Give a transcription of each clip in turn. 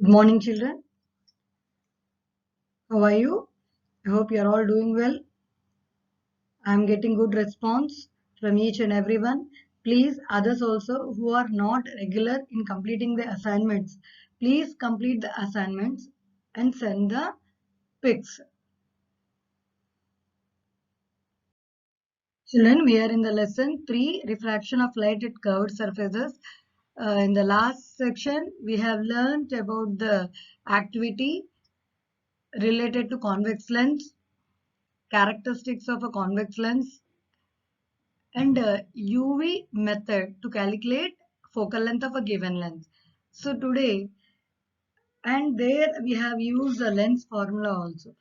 Good morning, children. How are you? I hope you are all doing well. I am getting good response from each and everyone. Please, others also who are not regular in completing the assignments, please complete the assignments and send the pics. Children, we are in the lesson 3, refraction of light at curved surfaces. In the last section, we have learned about the activity related to convex lens, characteristics of a convex lens, and UV method to calculate focal length of a given lens. So today, and there we have used the lens formula also.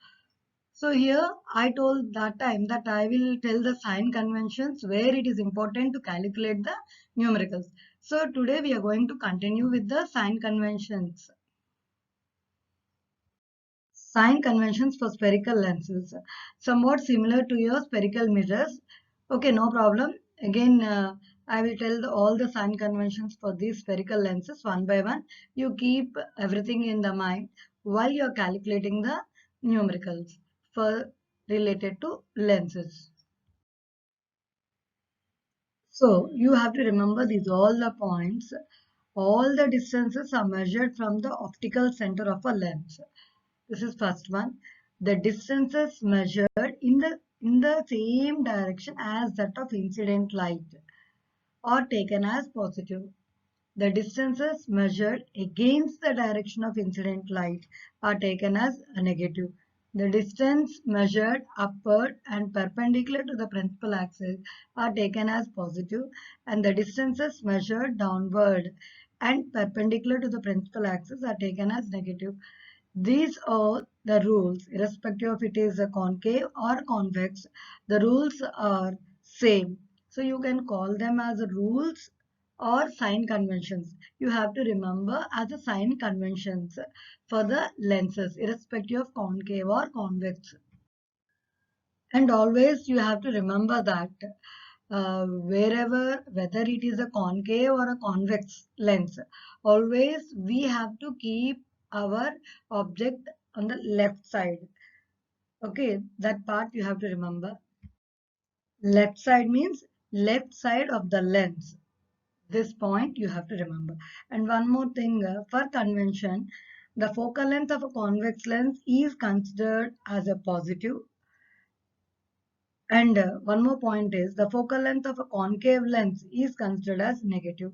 So here I told that time that I will tell the sign conventions where it is important to calculate the numericals. So today we are going to continue with the sign conventions. Sign conventions for spherical lenses, somewhat similar to your spherical mirrors. Okay, no problem. Again, I will tell all the sign conventions for these spherical lenses one by one. You keep everything in the mind while you are calculating the numericals for related to lenses. So you have to remember these all the points. All the distances are measured from the optical center of a lens. This is first one. The distances measured in the same direction as that of incident light are taken as positive. The distances measured against the direction of incident light are taken as a negative. The distance measured upward and perpendicular to the principal axis are taken as positive, and the distances measured downward and perpendicular to the principal axis are taken as negative. These are the rules, irrespective of it is a concave or convex. The rules are same. So you can call them as rules or sign conventions. You have to remember as a sign conventions for the lenses, irrespective of concave or convex. And always you have to remember that wherever, whether it is a concave or a convex lens, always we have to keep our object on the left side. Okay, that part you have to remember. Left side means left side of the lens. This point you have to remember. And one more thing, for convention, the focal length of a convex lens is considered as a positive. And one more point is the focal length of a concave lens is considered as negative.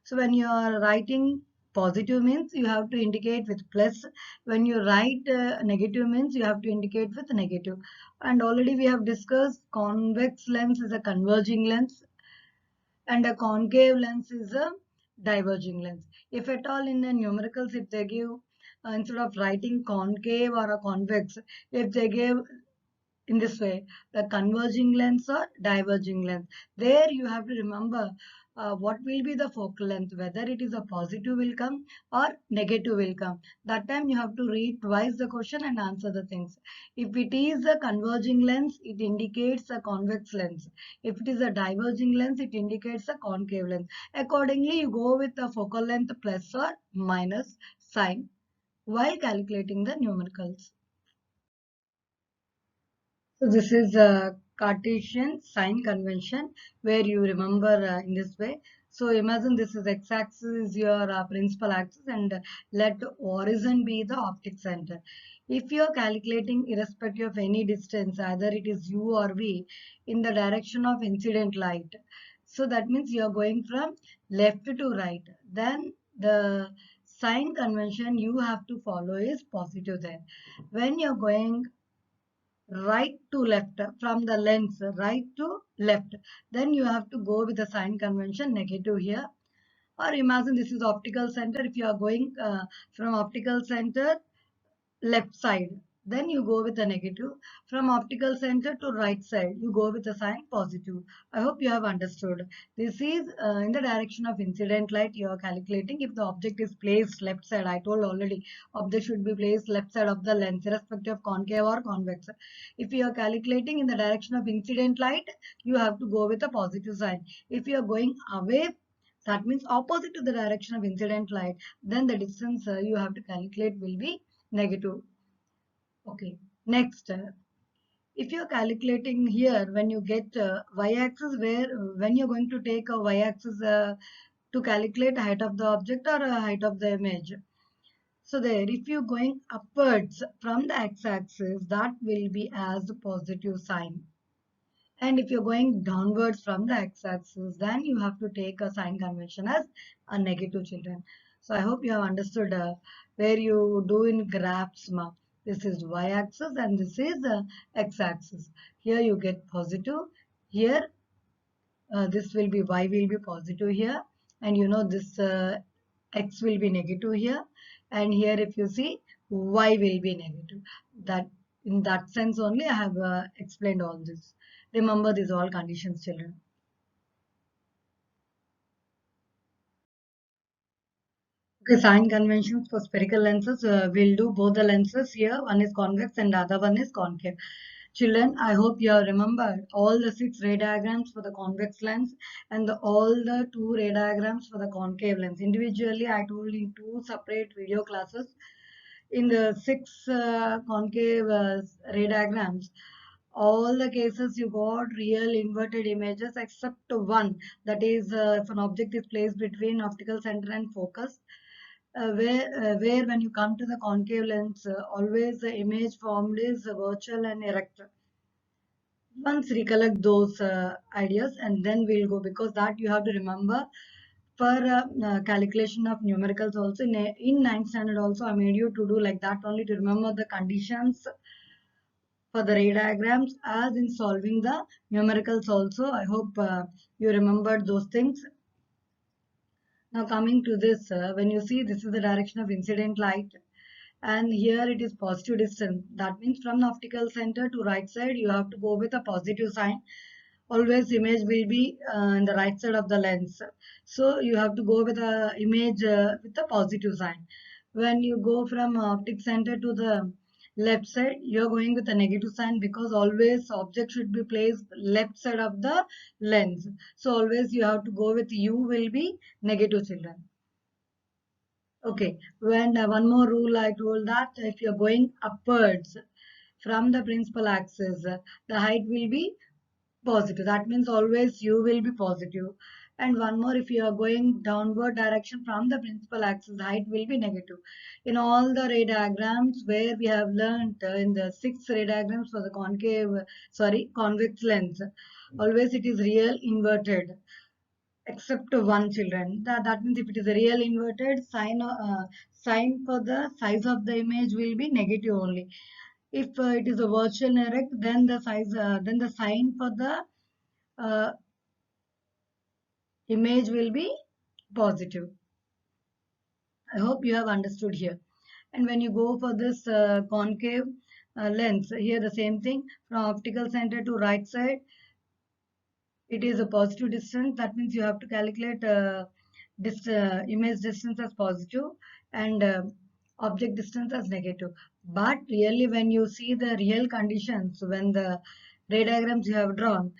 So when you are writing positive means you have to indicate with plus. When you write negative means you have to indicate with negative. And already we have discussed convex lens is a converging lens and a concave lens is a diverging lens. If at all in the numericals, if they give instead of writing concave or a convex, if they give in this way, the converging lens or diverging lens, there you have to remember what will be the focal length, whether it is a positive will come or negative will come. That time you have to read twice the question and answer the things. If it is a converging lens, it indicates a convex lens. If it is a diverging lens, it indicates a concave lens. Accordingly, you go with the focal length plus or minus sign while calculating the numericals. So this is a Cartesian sign convention where you remember in this way. So imagine this is x-axis is your principal axis and let horizon be the optic center. If you are calculating irrespective of any distance, either it is u or v, in the direction of incident light. So that means you are going from left to right. Then the sign convention you have to follow is positive there. When you are going right to left from the lens right to left, then you have to go with the sign convention negative here. Or imagine this is optical center. If you are going from optical center left side, then you go with the negative. From optical center to right side, you go with the sign positive. I hope you have understood. This is in the direction of incident light you are calculating. If the object is placed left side, I told already, object should be placed left side of the lens irrespective of concave or convex. If you are calculating in the direction of incident light, you have to go with a positive sign. If you are going away that means opposite to the direction of incident light, then the distance you have to calculate will be negative. Okay, next, if you're calculating here, when you get y-axis, where when you're going to take a y-axis to calculate height of the object or height of the image. So there, if you're going upwards from the x-axis, that will be as the positive sign. And if you're going downwards from the x-axis, then you have to take a sign convention as a negative, children. So I hope you have understood where you do in graphs. This is y-axis and this is x-axis. Here you get positive. Here this will be y will be positive here, and you know this x will be negative here, and here if you see y will be negative. That in that sense only I have explained all this. Remember these all conditions, children. Okay, sign conventions for spherical lenses. We'll do both the lenses here. One is convex and the other one is concave. Children, I hope you have remembered all the 6 ray diagrams for the convex lens and all the 2 ray diagrams for the concave lens. Individually, I told in 2 separate video classes. In the 6 concave ray diagrams, all the cases you got real inverted images except one, that is if an object is placed between optical center and focus, where when you come to the concave lens, always the image formed is virtual and erect. Once recollect those ideas and then we'll go, because that you have to remember for calculation of numericals also. In 9th standard also I made you to do like that only, to remember the conditions for the ray diagrams as in solving the numericals also. I hope you remembered those things. Now coming to this, when you see this is the direction of incident light, and here it is positive distance. That means from the optical center to right side, you have to go with a positive sign. Always image will be in the right side of the lens. So you have to go with a image with a positive sign. When you go from optic center to the left side, you're going with a negative sign, because always object should be placed left side of the lens. So always you have to go with u will be negative, children. Okay, when one more rule I told that if you're going upwards from the principal axis, the height will be positive. That means always u will be positive. And one more, if you are going downward direction from the principal axis, the height will be negative. In all the ray diagrams where we have learned in the 6 ray diagrams for the convex lens, always it is real inverted except one, children. That means if it is a real inverted, sign for the size of the image will be negative only. If it is a virtual erect, then the sign for the uh, image will be positive. I hope you have understood here. And when you go for this concave lens, here the same thing, from optical center to right side, it is a positive distance. That means you have to calculate this image distance as positive and object distance as negative. But really when you see the real conditions, when the ray diagrams you have drawn,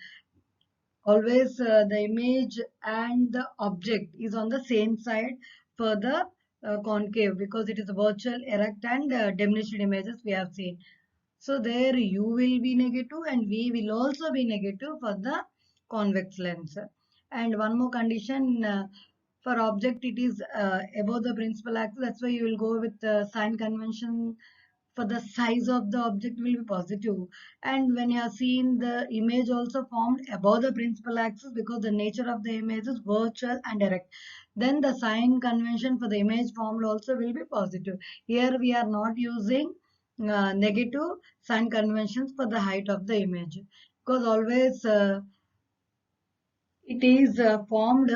always the image and the object is on the same side for the concave, because it is a virtual, erect and diminished images we have seen. So there u will be negative and v will also be negative for the convex lens. And one more condition, for object it is above the principal axis. That's why you will go with the sign convention for the size of the object will be positive. And when you are seeing the image also formed above the principal axis, because the nature of the image is virtual and direct, then the sign convention for the image formed also will be positive. Here we are not using negative sign conventions for the height of the image, because always it is formed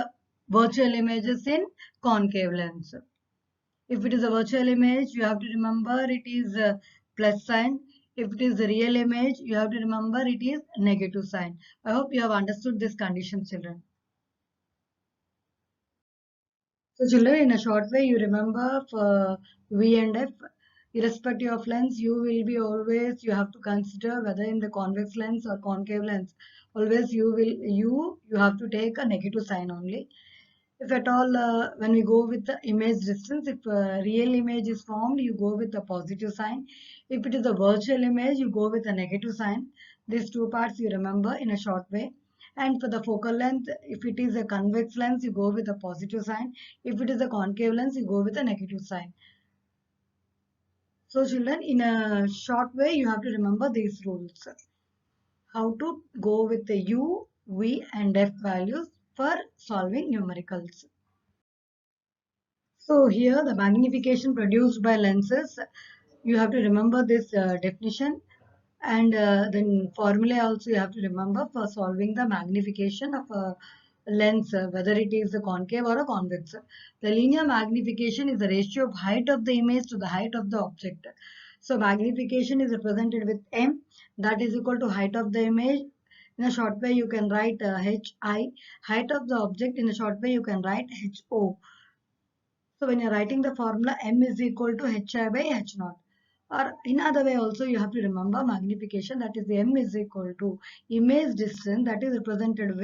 virtual images in concave lens. If it is a virtual image, you have to remember it is a plus sign. If it is a real image, you have to remember it is negative sign. I hope you have understood this condition, children. So children, in a short way, you remember for V and F, irrespective of lens, you will be always, you have to consider whether in the convex lens or concave lens, always you have to take a negative sign only. If at all, when we go with the image distance, if real image is formed, you go with a positive sign. If it is a virtual image, you go with a negative sign. These two parts you remember in a short way. And for the focal length, if it is a convex lens, you go with a positive sign. If it is a concave lens, you go with a negative sign. So children, in a short way, you have to remember these rules. How to go with the U, V and F values for solving numericals. So here the magnification produced by lenses, you have to remember this definition, and then formula also you have to remember for solving the magnification of a lens, whether it is a concave or a convex. The linear magnification is the ratio of height of the image to the height of the object. So magnification is represented with M, that is equal to height of the image. In a short way you can write HI, height of the object. In a short way you can write HO. So when you're writing the formula, M is equal to Hi by H naught. Or in other way also you have to remember magnification, that is M is equal to image distance, that is represented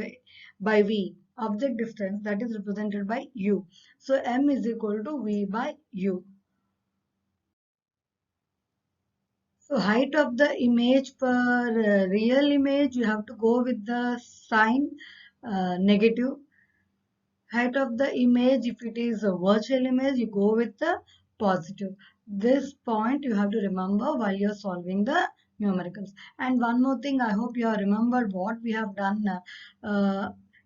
by V, object distance, that is represented by U. So M is equal to V by U. So height of the image for real image, you have to go with the sign negative. Height of the image, if it is a virtual image, you go with the positive. This point you have to remember while you're solving the numericals. And one more thing, I hope you have remembered what we have done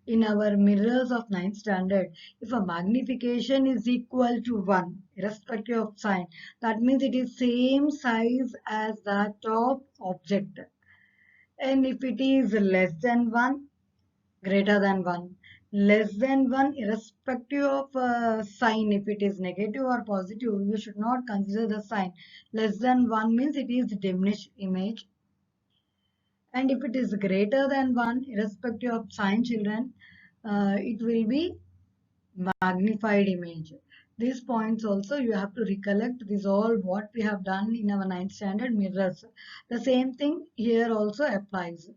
in our mirrors of 9th standard. If a magnification is equal to 1, irrespective of sign, that means it is same size as that of object. And if it is less than 1, greater than 1, less than 1, irrespective of sign, if it is negative or positive, you should not consider the sign. Less than 1 means it is diminished image. And if it is greater than 1, irrespective of sign, children, it will be magnified image. These points also you have to recollect. This all what we have done in our 9th standard mirrors. The same thing here also applies.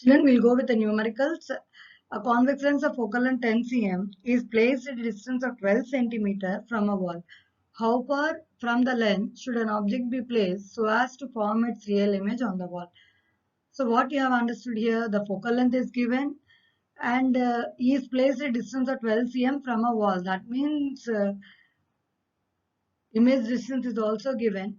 Then we'll go with the numericals. A convex lens of focal length 10 cm is placed at a distance of 12 cm from a wall. How far from the lens should an object be placed so as to form its real image on the wall? So what you have understood here, the focal length is given and is placed at a distance of 12 cm from a wall. That means image distance is also given,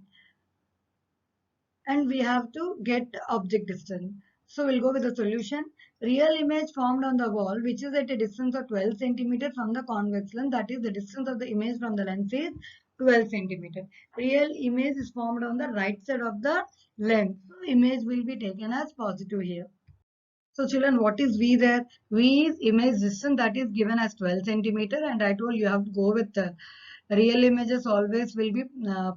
and we have to get object distance. So we'll go with the solution. Real image formed on the wall, which is at a distance of 12 cm from the convex lens, that is the distance of the image from the lens is 12 cm. Real image is formed on the right side of the lens. So image will be taken as positive here. So children, what is V there? V is image distance, that is given as 12 cm, and I told you have to go with the real images always will be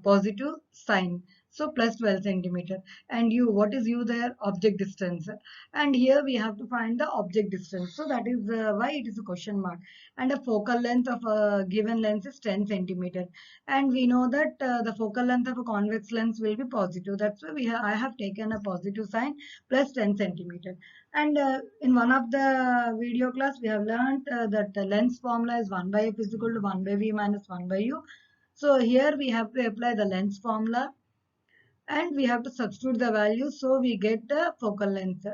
positive sign. So plus 12 centimeter. And U, what is U there? Object distance. And here we have to find the object distance. So that is why it is a question mark. And the focal length of a given lens is 10 centimeter. And we know that the focal length of a convex lens will be positive. That's why I have taken a positive sign plus 10 centimeter. And in one of the video class, we have learned that the lens formula is 1 by f is equal to 1 by v minus 1 by u. So here we have to apply the lens formula and we have to substitute the value. So we get the focal length.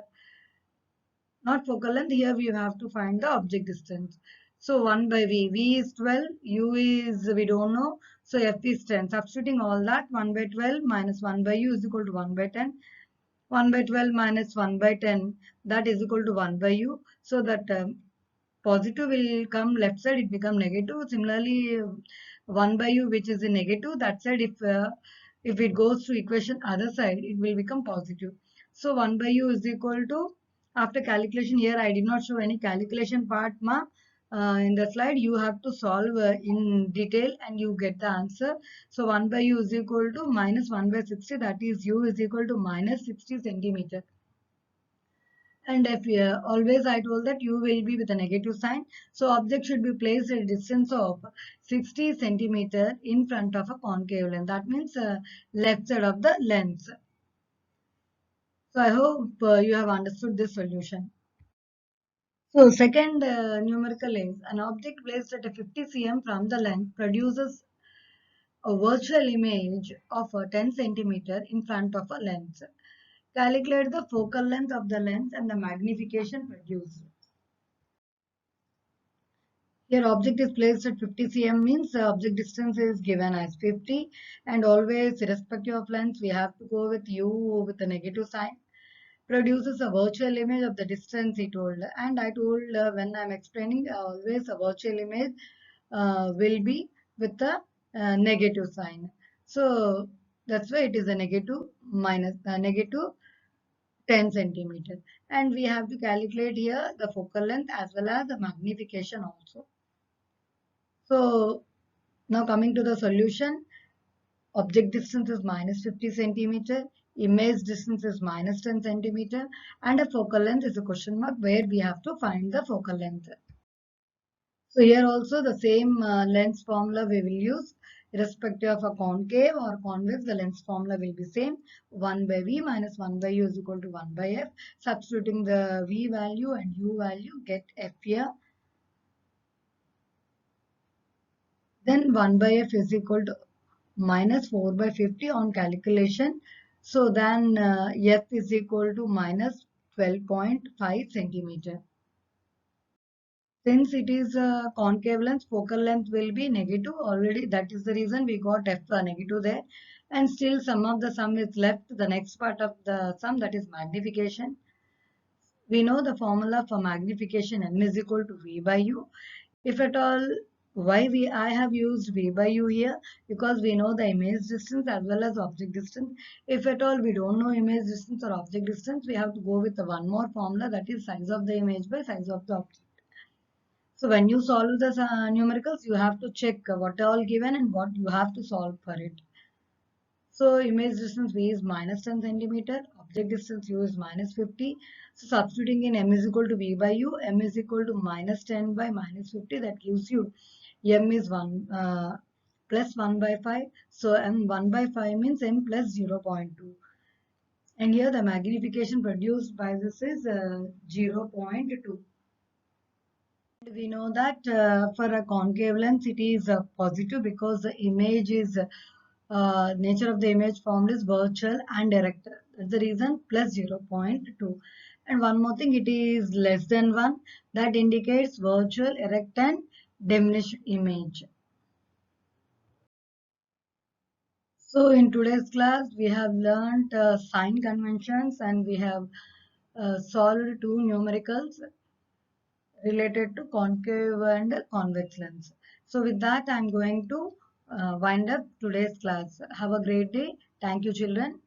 Not focal length, here we have to find the object distance. So 1 by v, v is 12, u is we don't know. So f is 10. Substituting all that, 1 by 12 minus 1 by u is equal to 1 by 10. 1 by 12 minus 1 by 10, that is equal to 1 by u. So that positive will come left side, it become negative. Similarly, 1 by u, which is a negative, that side if it goes to equation other side, it will become positive. So 1 by u is equal to, after calculation, here I did not show any calculation part in the slide. You have to solve in detail and you get the answer. So 1 by u is equal to minus 1 by 60, that is u is equal to minus 60 centimeter. And if always I told that u will be with a negative sign. So object should be placed at a distance of 60 centimeter in front of a concave lens. That means left side of the lens. So I hope you have understood this solution. So second numerical is an object placed at a 50 cm from the lens produces a virtual image of a 10 centimeter in front of a lens. Calculate the focal length of the lens and the magnification produced. Here object is placed at 50 cm means the object distance is given as 50, and always irrespective of length we have to go with u with a negative sign. Produces a virtual image of the distance he told, and I told when I'm explaining always a virtual image will be with a negative sign. So that's why it is a negative minus negative 10 centimeter, and we have to calculate here the focal length as well as the magnification also. So now coming to the solution, object distance is minus 50 centimeter, image distance is minus 10 centimeter, and a focal length is a question mark where we have to find the focal length. So here also the same length formula we will use. Irrespective of a concave or convex, the length formula will be same. 1 by V minus 1 by U is equal to 1 by F. Substituting the V value and U value, get F here. Then 1 by F is equal to minus 4 by 50 on calculation. So then F is equal to minus 12.5 centimeter. Since it is a concave lens, focal length will be negative already. That is the reason we got F negative there. And still some of the sum is left. The next part of the sum, that is magnification. We know the formula for magnification M is equal to V by U. If at all, why I have used V by U here? Because we know the image distance as well as object distance. If at all we don't know image distance or object distance, we have to go with the one more formula, that is size of the image by size of the object. So when you solve the numericals, you have to check what are all given and what you have to solve for it. So image distance V is minus 10 centimeter, object distance U is minus 50. So substituting in M is equal to V by U, M is equal to minus 10 by minus 50, that gives you M is 1 plus 1 by 5. So M 1 by 5 means M plus 0.2. And here the magnification produced by this is 0.2. We know that for a concave lens it is positive because the image is nature of the image formed is virtual and erect. That's the reason plus 0.2. And one more thing, it is less than 1, that indicates virtual, erect and diminished image. So in today's class we have learnt sign conventions and we have solved two numericals related to concave and convex lens. So with that, I am going to wind up today's class. Have a great day. Thank you, children.